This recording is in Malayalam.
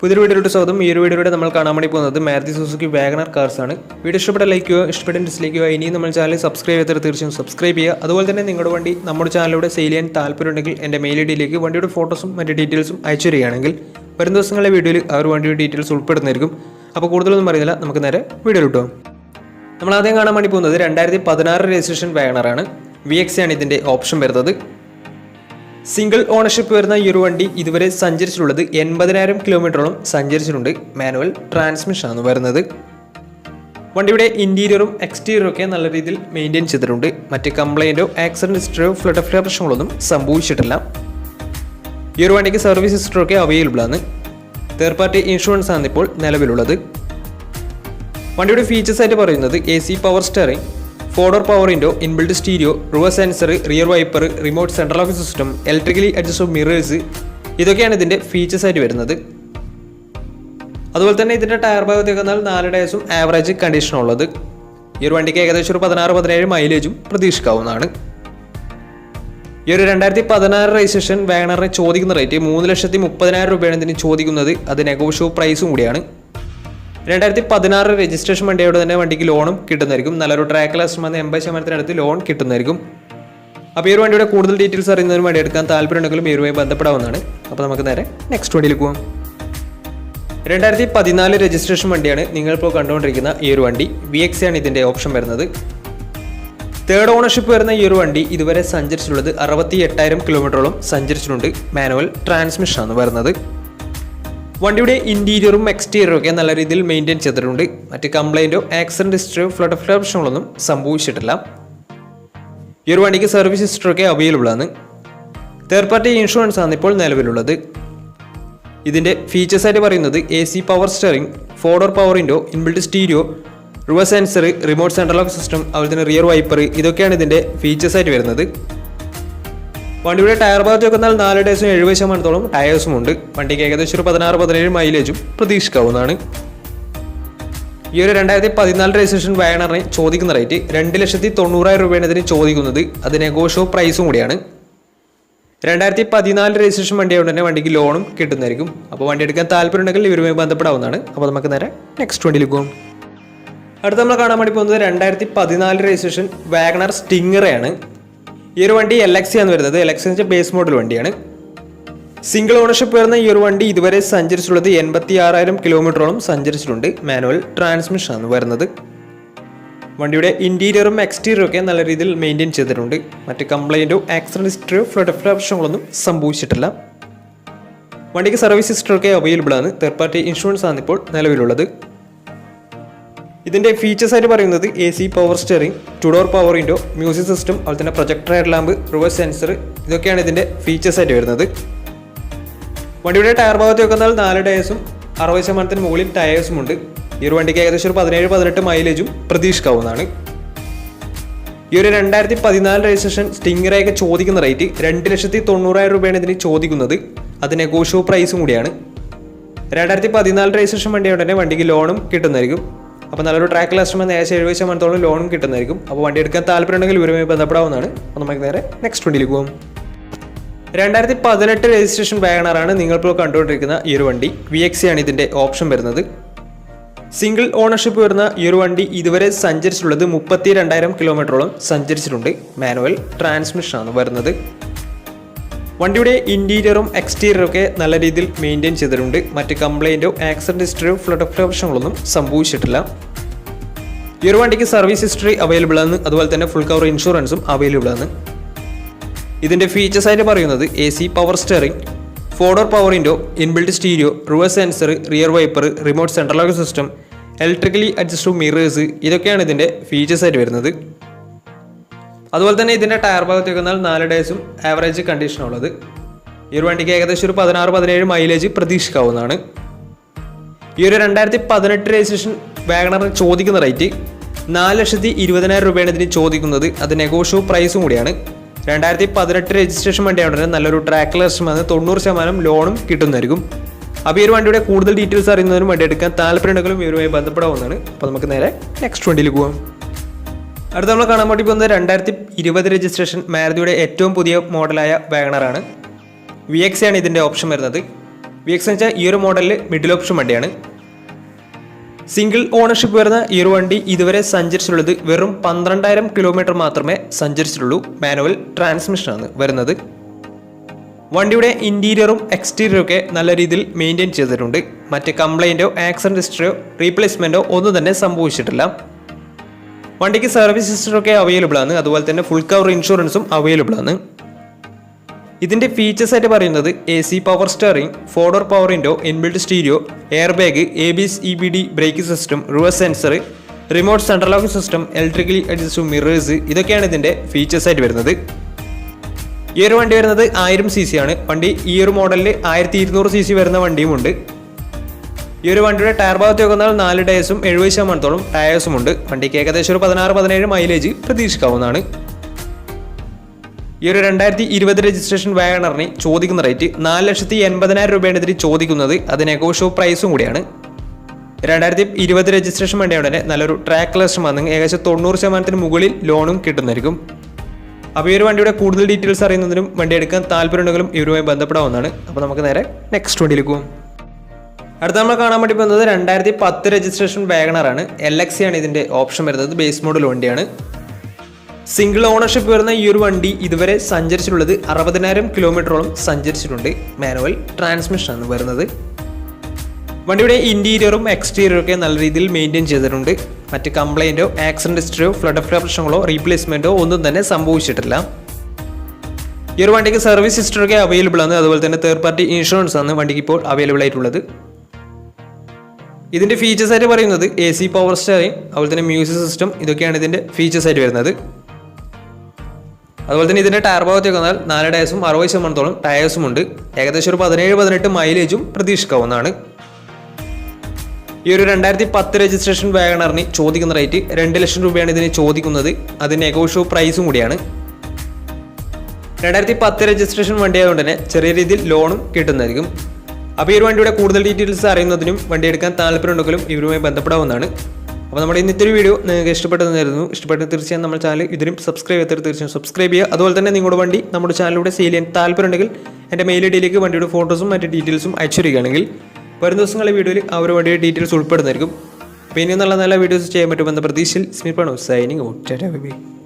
പുതിയൊരു വീഡിയോയിലോട്ട് സ്വാഗതം. ഈ ഒരു വീഡിയോയിലൂടെ നമ്മൾ കാണാൻ വേണ്ടി പോകുന്നത് മാരുതി സുസുക്കി വാഗണർ കാർസ് ആണ്. വീഡിയോ ഇഷ്ടപ്പെട്ട ലൈക്ക് ചെയ്യുക, ഇഷ്ടപ്പെട്ട ഡിസ്ലൈക്ക് ചെയ്യുക. ഇനിയും നമ്മൾ ചാനൽ സബ്സ്ക്രൈബ് ചെയ്താൽ തീർച്ചയായും സബ്സ്ക്രൈബ് ചെയ്യുക. അതുപോലെ തന്നെ നിങ്ങളുടെ വണ്ടി നമ്മുടെ ചാനലിലൂടെ സെയിൽ ചെയ്യാൻ താല്പര്യമുണ്ടെങ്കിൽ എൻ്റെ മെയിൽ ഐഡിയിലേക്ക് വണ്ടിയുടെ ഫോട്ടോസും മറ്റ് ഡീറ്റെയിൽസും അയച്ചു തരികയാണെങ്കിൽ വരും ദിവസങ്ങളിലെ വീഡിയോയിൽ ആ ഒരു വണ്ടിയുടെ ഡീറ്റെയിൽസ് ഉൾപ്പെടുന്നതായിരിക്കും. അപ്പോൾ കൂടുതലൊന്നും പറയുന്നില്ല, നമുക്ക് നേരെ വീഡിയോയിലോട്ട് പോകാം. നമ്മൾ ആദ്യം കാണാൻ വേണ്ടി പോകുന്നത് 2016 രജിസ്ട്രേഷൻ വാഗണറാണ്. VX ആണ് ഇതിൻ്റെ ഓപ്ഷൻ വരുന്നത്. സിംഗിൾ ഓണർഷിപ്പ് വരുന്ന ഈ ഒരു വണ്ടി ഇതുവരെ സഞ്ചരിച്ചിട്ടുള്ളത് 80,000 കിലോമീറ്ററോളം സഞ്ചരിച്ചിട്ടുണ്ട്. മാനുവൽ ട്രാൻസ്മിഷൻ ആണ് വരുന്നത്. വണ്ടിയുടെ ഇന്റീരിയറും എക്സ്റ്റീരിയറും ഒക്കെ നല്ല രീതിയിൽ മെയിൻറ്റെയിൻ ചെയ്തിട്ടുണ്ട്. മറ്റ് കംപ്ലൈൻറ്റോ ആക്സിഡന്റ് ഹിസ്റ്ററിയോ ഫ്ലഡ് ഓഫ് പ്രശ്നങ്ങളൊന്നും സംഭവിച്ചിട്ടില്ല. ഈ ഒരു വണ്ടിക്ക് സർവീസ് ഹിസ്റ്ററി ഒക്കെ അവൈലബിൾ ആണ്. തേർഡ് പാർട്ടി ഇൻഷുറൻസ് ആണ് ഇപ്പോൾ നിലവിലുള്ളത്. വണ്ടിയുടെ ഫീച്ചേഴ്സ് ആയിട്ട് പറയുന്നത് AC power steering, 4-door power window, inbuilt stereo, reverse sensor, rear wiper, remote central lock system, electrically adjustable mirrors, ഇതൊക്കെയാണ് ഇതിൻ്റെ ഫീച്ചേഴ്സ് ആയിട്ട് വരുന്നത്. അതുപോലെ തന്നെ ഇതിൻ്റെ ടയർ ഭാഗത്തേക്ക് വന്നാൽ 4 ടയേഴ്സും ആവറേജ് കണ്ടീഷനുള്ളത്. ഈ ഒരു വണ്ടിക്ക് ഏകദേശം ഒരു 16-17 മൈലേജും പ്രതീക്ഷിക്കാവുന്നതാണ്. ഈ ഒരു 2016 രജിസ്ട്രേഷൻ വാഗണറിന് ചോദിക്കുന്ന റേറ്റ് 3,30,000 രൂപയാണ് ഇതിന് ചോദിക്കുന്നത്. അത് നെഗോഷ്യബിൾ പ്രൈസും കൂടിയാണ്. 2016 രജിസ്ട്രേഷൻ വണ്ടിയോട് തന്നെ വണ്ടിക്ക് ലോണും കിട്ടുന്നതായിരിക്കും. നല്ലൊരു ട്രാക്ക് ലാസ്റ്റ് 80% ലോൺ കിട്ടുന്നതായിരിക്കും. അപ്പോൾ ഈ ഒരു വണ്ടിയുടെ കൂടുതൽ ഡീറ്റെയിൽസ് അറിയുന്നതിന് വണ്ടി എടുക്കാൻ താല്പര്യമുണ്ടെങ്കിലും ഈ ഒരുമായി ബന്ധപ്പെടാവുന്നതാണ്. അപ്പോൾ നമുക്ക് നേരെ നെക്സ്റ്റ് വണ്ടിയിലേക്ക് പോകാം. 2014 രജിസ്ട്രേഷൻ വണ്ടിയാണ് നിങ്ങളിപ്പോൾ കണ്ടുകൊണ്ടിരിക്കുന്ന ഈ ഒരു വണ്ടി. VX ആണ് ഇതിൻ്റെ ഓപ്ഷൻ വരുന്നത്. തേർഡ് ഓണർഷിപ്പ് വരുന്ന ഈ ഒരു വണ്ടി ഇതുവരെ സഞ്ചരിച്ചിട്ടുള്ളത് 68,000 കിലോമീറ്ററോളം സഞ്ചരിച്ചിട്ടുണ്ട്. മാനുവൽ ട്രാൻസ്മിഷൻ ആണ് വരുന്നത്. വണ്ടിയുടെ ഇന്റീരിയറും എക്സ്റ്റീരിയറും ഒക്കെ നല്ല രീതിയിൽ മെയിൻറ്റെയിൻ ചെയ്തിട്ടുണ്ട്. മറ്റ് കംപ്ലൈൻറ്റോ ആക്സിഡന്റ് ഹിസ്റ്ററിയോ ഫ്ലഡ് ഓഫ് പ്രശ്നങ്ങളൊന്നും സംഭവിച്ചിട്ടില്ല. ഈ ഒരു വണ്ടിക്ക് സർവീസ് ഹിസ്റ്ററി ഒക്കെ അവൈലബിൾ ആണ്. തേർഡ് പാർട്ടി ഇൻഷുറൻസ് ആണ് ഇപ്പോൾ നിലവിലുള്ളത്. ഇതിൻ്റെ ഫീച്ചേഴ്സ് ആയിട്ട് പറയുന്നത് AC power steering, 4-door power window, inbuilt stereo, reverse sensor, remote central lock system, അതുപോലെ തന്നെ റിയർ വൈപ്പർ, ഇതൊക്കെയാണ് ഇതിൻ്റെ ഫീച്ചേഴ്സ് ആയിട്ട് വരുന്നത്. വണ്ടിയുടെ ടയർ ഭാഗത്ത് വെക്കുന്നാൽ 4 ടയേഴ്സും 70% ടയേഴ്സും ഉണ്ട്. വണ്ടിക്ക് ഏകദേശം ഒരു 16-17 മൈലേജും പ്രതീക്ഷിക്കാവുന്നതാണ്. ഈ ഒരു 2014 രജിസ്ട്രേഷൻ വാഗണറിന് ചോദിക്കുന്ന റേറ്റ് 2,90,000 രൂപയാണ് ഇതിന് ചോദിക്കുന്നത്. അത് നെഗോഷ്യബിൾ പ്രൈസും കൂടിയാണ്. 2014 രജിസ്ട്രേഷൻ വണ്ടിയായതുകൊണ്ട് തന്നെ വണ്ടിക്ക് ലോണും കിട്ടുന്നതായിരിക്കും. അപ്പോൾ വണ്ടി എടുക്കാൻ താല്പര്യമുണ്ടെങ്കിൽ ഇവരുമായി ബന്ധപ്പെടാവുന്നതാണ്. അപ്പോൾ നമുക്ക് നേരെ നെക്സ്റ്റ് വണ്ടിയിലേക്ക് പോകും. അടുത്ത നമ്മൾ കാണാൻ വേണ്ടി പോകുന്നത് 2014 രജിസ്ട്രേഷൻ വാഗണർ സ്റ്റിംഗറാണ്. ഈ ഒരു വണ്ടി LX ആണ് വരുന്നത്. LX എന്ന് വെച്ചാൽ ബേസ് മോഡൽ വണ്ടിയാണ്. സിംഗിൾ ഓണർഷിപ്പ് വരുന്ന ഈ ഒരു വണ്ടി ഇതുവരെ സഞ്ചരിച്ചിട്ടുള്ളത് 86,000 കിലോമീറ്ററോളം സഞ്ചരിച്ചിട്ടുണ്ട്. മാനുവൽ ട്രാൻസ്മിഷൻ ആണ് വരുന്നത്. വണ്ടിയുടെ ഇന്റീരിയറും എക്സ്റ്റീരിയറും ഒക്കെ നല്ല രീതിയിൽ മെയിൻറ്റെയിൻ ചെയ്തിട്ടുണ്ട്. മറ്റ് കംപ്ലൈൻറ്റോ ആക്സിഡന്റ് ഹിസ്റ്ററിയോ ഫ്ലഡ് ഓഫ് പ്രശ്നങ്ങളൊന്നും സംഭവിച്ചിട്ടില്ല. വണ്ടിക്ക് സർവീസ് ഹിസ്റ്ററി ഒക്കെ അവൈലബിൾ ആണ്. തേർഡ് പാർട്ടി ഇൻഷുറൻസ് ആണ് ഇപ്പോൾ നിലവിലുള്ളത്. ഇതിൻ്റെ ഫീച്ചേഴ്സ് ആയിട്ട് പറയുന്നത് AC power steering, 2-door power window, music system, അതുപോലെ തന്നെ projector head lamp, reverse sensor, ഇതൊക്കെയാണ് ഇതിൻ്റെ ഫീച്ചേഴ്സ് ആയിട്ട് വരുന്നത്. വണ്ടിയുടെ ടയർ ഭാഗത്ത് വെക്കുന്നാൽ 4 ടയേഴ്സും 60% മുകളിൽ ടയേഴ്സും ഉണ്ട്. ഈ ഒരു വണ്ടിക്ക് ഏകദേശം ഒരു 17-18 മൈലേജും പ്രതീക്ഷിക്കാവുന്നതാണ്. ഈ ഒരു 2014 രജിസ്ട്രേഷൻ സ്റ്റിംഗറൊക്കെ ചോദിക്കുന്ന റേറ്റ് 2,90,000 രൂപയാണ് ഇതിന് ചോദിക്കുന്നത്. അത് നെഗോഷ്യബിൾ പ്രൈസും കൂടിയാണ്. 2014 രജിസ്ട്രേഷൻ വണ്ടിയോടെ തന്നെ വണ്ടിക്ക് ലോണും കിട്ടുന്നതായിരിക്കും. അപ്പോൾ നല്ലൊരു ട്രാക്ക് ലാസ്റ്റ് 70% ലോണും കിട്ടുന്നതായിരിക്കും. അപ്പോൾ വണ്ടി എടുക്കാൻ താല്പര്യമുണ്ടെങ്കിൽ ഇവരുമായി ബന്ധപ്പെടാവുന്നതാണ്. അപ്പോൾ നമുക്ക് നേരെ നെക്സ്റ്റ് വണ്ടിയിലേക്ക് പോകും. 2018 രജിസ്ട്രേഷൻ വാഗണറാണ് നിങ്ങളിപ്പോൾ കണ്ടുകൊണ്ടിരിക്കുന്ന ഈ ഒരു വണ്ടി. VX ആണ് ഇതിൻ്റെ ഓപ്ഷൻ വരുന്നത്. സിംഗിൾ ഓണർഷിപ്പ് വരുന്ന ഈ ഒരു വണ്ടി ഇതുവരെ സഞ്ചരിച്ചിട്ടുള്ളത് 32,000 കിലോമീറ്ററോളം സഞ്ചരിച്ചിട്ടുണ്ട്. മാനുവൽ ട്രാൻസ്മിഷൻ ആണ് വരുന്നത്. വണ്ടിയുടെ ഇന്റീരിയറും എക്സ്റ്റീരിയറും ഒക്കെ നല്ല രീതിയിൽ മെയിൻറ്റെയിൻ ചെയ്തിട്ടുണ്ട്. മറ്റ് കംപ്ലൈൻറ്റോ ആക്സിഡന്റ് ഹിസ്റ്ററിയോ ഫ്ലഡ് ഓഫ് പ്രശ്നങ്ങളൊന്നും സംഭവിച്ചിട്ടില്ല. ഈ ഒരു വണ്ടിക്ക് സർവീസ് ഹിസ്റ്ററി അവൈലബിൾ ആണ്. അതുപോലെ തന്നെ ഫുൾ കവർ ഇൻഷുറൻസും അവൈലബിൾ ആണ്. ഇതിൻ്റെ ഫീച്ചേഴ്സ് ആയിട്ട് പറയുന്നത് AC power steering, 4-door power window, inbuilt stereo, reverse sensor, rear wiper, remote central lock system, electrically adjustable mirrors, ഇതൊക്കെയാണ് ഇതിൻ്റെ ഫീച്ചേഴ്സ് ആയിട്ട് വരുന്നത്. അതുപോലെ തന്നെ ഇതിൻ്റെ ടയർ ഭാഗത്തേക്ക് വന്നാൽ 4 ടയേഴ്സും ആവറേജ് കണ്ടീഷനുള്ളത്. ഈ ഒരു വണ്ടിക്ക് ഏകദേശം ഒരു 16-17 മൈലേജ് പ്രതീക്ഷിക്കാവുന്നതാണ്. ഈ ഒരു 2018 രജിസ്ട്രേഷൻ വാഗണറിന് ചോദിക്കുന്ന റേറ്റ് 4,20,000 രൂപയാണ് ഇതിന് ചോദിക്കുന്നത്. അത് നെഗോഷ്യബിൾ പ്രൈസും കൂടിയാണ്. 2018 രജിസ്ട്രേഷൻ വണ്ടിയാണെങ്കിൽ നല്ലൊരു ട്രാക്ക് ലാസ്റ്റ് 90% ലോണും കിട്ടുന്നതായിരിക്കും. അപ്പോൾ ഈ ഒരു വണ്ടിയുടെ കൂടുതൽ ഡീറ്റെയിൽസ് അറിയുന്നതിനും വണ്ടി എടുക്കാൻ താല്പര്യമുണ്ടെങ്കിലും ഇവരുമായി ബന്ധപ്പെടാവുന്നതാണ്. അപ്പോൾ നമുക്ക് നേരെ നെക്സ്റ്റ് വണ്ടിയിലേക്ക് പോകാം. അടുത്ത നമ്മൾ കാണാൻ വേണ്ടി പോകുന്നത് 2020 രജിസ്ട്രേഷൻ മാരുതിയുടെ ഏറ്റവും പുതിയ മോഡലായ വാഗണറാണ്. VX ആണ് ഇതിൻ്റെ ഓപ്ഷൻ വരുന്നത്. VX എന്ന് വെച്ചാൽ ഈ ഒരു മോഡലിൽ മിഡിൽ ഓപ്ഷൻ വണ്ടിയാണ്. സിംഗിൾ ഓണർഷിപ്പ് വരുന്ന ഈ ഒരു വണ്ടി ഇതുവരെ സഞ്ചരിച്ചിട്ടുള്ളത് വെറും 12,000 കിലോമീറ്റർ മാത്രമേ സഞ്ചരിച്ചിട്ടുള്ളൂ. മാനുവൽ ട്രാൻസ്മിഷനാണ് വരുന്നത്. വണ്ടിയുടെ ഇൻറ്റീരിയറും എക്സ്റ്റീരിയറും ഒക്കെ നല്ല രീതിയിൽ മെയിൻറ്റെയിൻ ചെയ്തിട്ടുണ്ട്. മറ്റ് കംപ്ലൈൻറ്റോ ആക്സിഡൻറ്റ് ഹിസ്റ്ററിയോ റീപ്ലേസ്മെൻറ്റോ ഒന്നും തന്നെ സംഭവിച്ചിട്ടില്ല. വണ്ടിക്ക് സർവീസ് ഹിസ്റ്ററൊക്കെ അവൈലബിൾ ആണ്. അതുപോലെ തന്നെ ഫുൾ കവർ ഇൻഷുറൻസും അവൈലബിൾ ആണ്. ഇതിൻ്റെ ഫീച്ചേഴ്സ് ആയിട്ട് പറയുന്നത് AC power steering, 4-door power window, inbuilt stereo, air bag, ABS EBD braking system, reverse sensor, remote central locking system, electrically adjustable mirrors, ഇതൊക്കെയാണ് ഇതിൻ്റെ ഫീച്ചേഴ്സ് ആയിട്ട് വരുന്നത്. ഈ ഒരു വണ്ടി വരുന്നത് 1000 cc ആണ്. വണ്ടി ഈ ഒരു മോഡലിൽ 1200 cc വരുന്ന വണ്ടിയുമുണ്ട്. ഈ ഒരു വണ്ടിയുടെ ടയർ ഭാഗത്ത് നോക്കുന്നാൽ 4 ടയേഴ്സും 70% ടയേഴ്സും ഉണ്ട്. വണ്ടിക്ക് ഏകദേശം ഒരു 16-17 മൈലേജ് പ്രതീക്ഷിക്കാവുന്നതാണ്. ഈ ഒരു 2020 രജിസ്ട്രേഷൻ വാഗണറിന് ചോദിക്കുന്ന റേറ്റ് 4,80,000 രൂപയാണ് ഇതിന് ചോദിക്കുന്നത്. അത് നെഗോഷ്യബിൾ പ്രൈസും കൂടിയാണ്. 2020 രജിസ്ട്രേഷൻ വണ്ടിയാണ് തന്നെ നല്ലൊരു ട്രാക്ക് ലിസ്റ്റ് വന്ന് ഏകദേശം 90% മുകളിൽ ലോണും കിട്ടുന്നതായിരിക്കും. അപ്പോൾ ഈ ഒരു വണ്ടിയുടെ കൂടുതൽ ഡീറ്റെയിൽസ് അറിയുന്നതിനും വണ്ടി എടുക്കാൻ താല്പര്യമുണ്ടെങ്കിലും ഇവരുമായി ബന്ധപ്പെടാവുന്നതാണ്. അപ്പോൾ നമുക്ക് നേരെ നെക്സ്റ്റ് വണ്ടിയിലേക്ക് പോകും. അടുത്ത നമ്മൾ കാണാൻ വേണ്ടി പോകുന്നത് 2010 രജിസ്ട്രേഷൻ വാഗണറാണ്. LX ആണ് ഇതിൻ്റെ ഓപ്ഷൻ വരുന്നത്. ബേസ് മോഡൽ വണ്ടിയാണ്. സിംഗിൾ ഓണർഷിപ്പ് വരുന്ന ഈ ഒരു വണ്ടി ഇതുവരെ സഞ്ചരിച്ചിട്ടുള്ളത് 60,000 കിലോമീറ്ററോളം സഞ്ചരിച്ചിട്ടുണ്ട്. മാനുവൽ ട്രാൻസ്മിഷനാണ് വരുന്നത്. വണ്ടിയുടെ ഇൻറ്റീരിയറും എക്സ്റ്റീരിയറും ഒക്കെ നല്ല രീതിയിൽ മെയിൻറ്റെയിൻ ചെയ്തിട്ടുണ്ട്. മറ്റ് കംപ്ലൈൻറ്റോ ആക്സിഡൻറ്റ് ഹിസ്റ്ററിയോ ഫ്ലഡ് പ്രശ്നങ്ങളോ റീപ്ലേസ്മെൻറ്റോ ഒന്നും തന്നെ സംഭവിച്ചിട്ടില്ല. ഈ ഒരു വണ്ടിക്ക് സർവീസ് ഹിസ്റ്ററൊക്കെ അവൈലബിൾ ആണ്. അതുപോലെ തന്നെ തേർഡ് പാർട്ടി ഇൻഷുറൻസ് ആണ് വണ്ടിക്ക് ഇപ്പോൾ അവൈലബിൾ ആയിട്ടുള്ളത്. ഇതിൻ്റെ ഫീച്ചേഴ്സ് ആയിട്ട് പറയുന്നത് AC പവർ സ്റ്റിയറിംഗ്, അതുപോലെ തന്നെ മ്യൂസിക് സിസ്റ്റം, ഇതൊക്കെയാണ് ഇതിൻ്റെ ഫീച്ചേഴ്സ് ആയിട്ട് വരുന്നത്. അതുപോലെ തന്നെ ഇതിൻ്റെ ടയർ ഭാഗത്ത് വന്നാൽ 4 ടയേഴ്സും 60% ടയേഴ്സും ഉണ്ട്. ഏകദേശം ഒരു 17-18 മൈലേജും പ്രതീക്ഷിക്കാവുന്നതാണ്. ഈ ഒരു 2010 രജിസ്ട്രേഷൻ വാഗണറിന് ചോദിക്കുന്ന റേറ്റ് 2 ലക്ഷം രൂപയാണ് ഇതിന് ചോദിക്കുന്നത്. അത് നെഗോഷ്യബിൾ പ്രൈസും കൂടിയാണ്. 2010 രജിസ്ട്രേഷൻ വണ്ടി ആയതുകൊണ്ട് തന്നെ ചെറിയ രീതിയിൽ ലോണും കിട്ടുന്നതായിരിക്കും. അപ്പോൾ ഈ ഒരു വണ്ടിയുടെ കൂടുതൽ ഡീറ്റെയിൽസ് അറിയുന്നതിനും വണ്ടി എടുക്കാൻ താല്പര്യമുണ്ടെങ്കിലും ഇവരുമായി ബന്ധപ്പെടാവുന്നതാണ്. അപ്പോൾ നമ്മുടെ ഇന്നത്തെ ഒരു വീഡിയോ നിങ്ങൾക്ക് ഇഷ്ടപ്പെട്ടെന്നായിരുന്നു. ഇഷ്ടപ്പെട്ടെന്ന് തീർച്ചയായും നമ്മുടെ ചാനൽ ഇതിനും സബ്സ്ക്രൈബ് ചെയ്തിട്ട് തീർച്ചയായും സബ്സ്ക്രൈബ് ചെയ്യുക. അതുപോലെ തന്നെ നിങ്ങളുടെ വണ്ടി നമ്മുടെ ചാനലിലൂടെ സെയിൽ ചെയ്യാൻ താല്പര്യമുണ്ടെങ്കിൽ എൻ്റെ മെയിൽ ഐഡിയിലേക്ക് വണ്ടിയുടെ ഫോട്ടോസും മറ്റ് ഡീറ്റെയിൽസും അയച്ചു തരികയാണെങ്കിൽ വരും ദിവസങ്ങളിലെ വീഡിയോയിൽ ആ ഒരു വണ്ടിയുടെ ഡീറ്റെയിൽസ് ഉൾപ്പെടുന്നതായിരിക്കും. അപ്പോൾ ഇനി നല്ല നല്ല വീഡിയോസ് ചെയ്യാൻ പറ്റുമെന്ന പ്രതീക്ഷയിൽ സ്മിർപ്പണോ സൈനിങ് ഔട്ട്.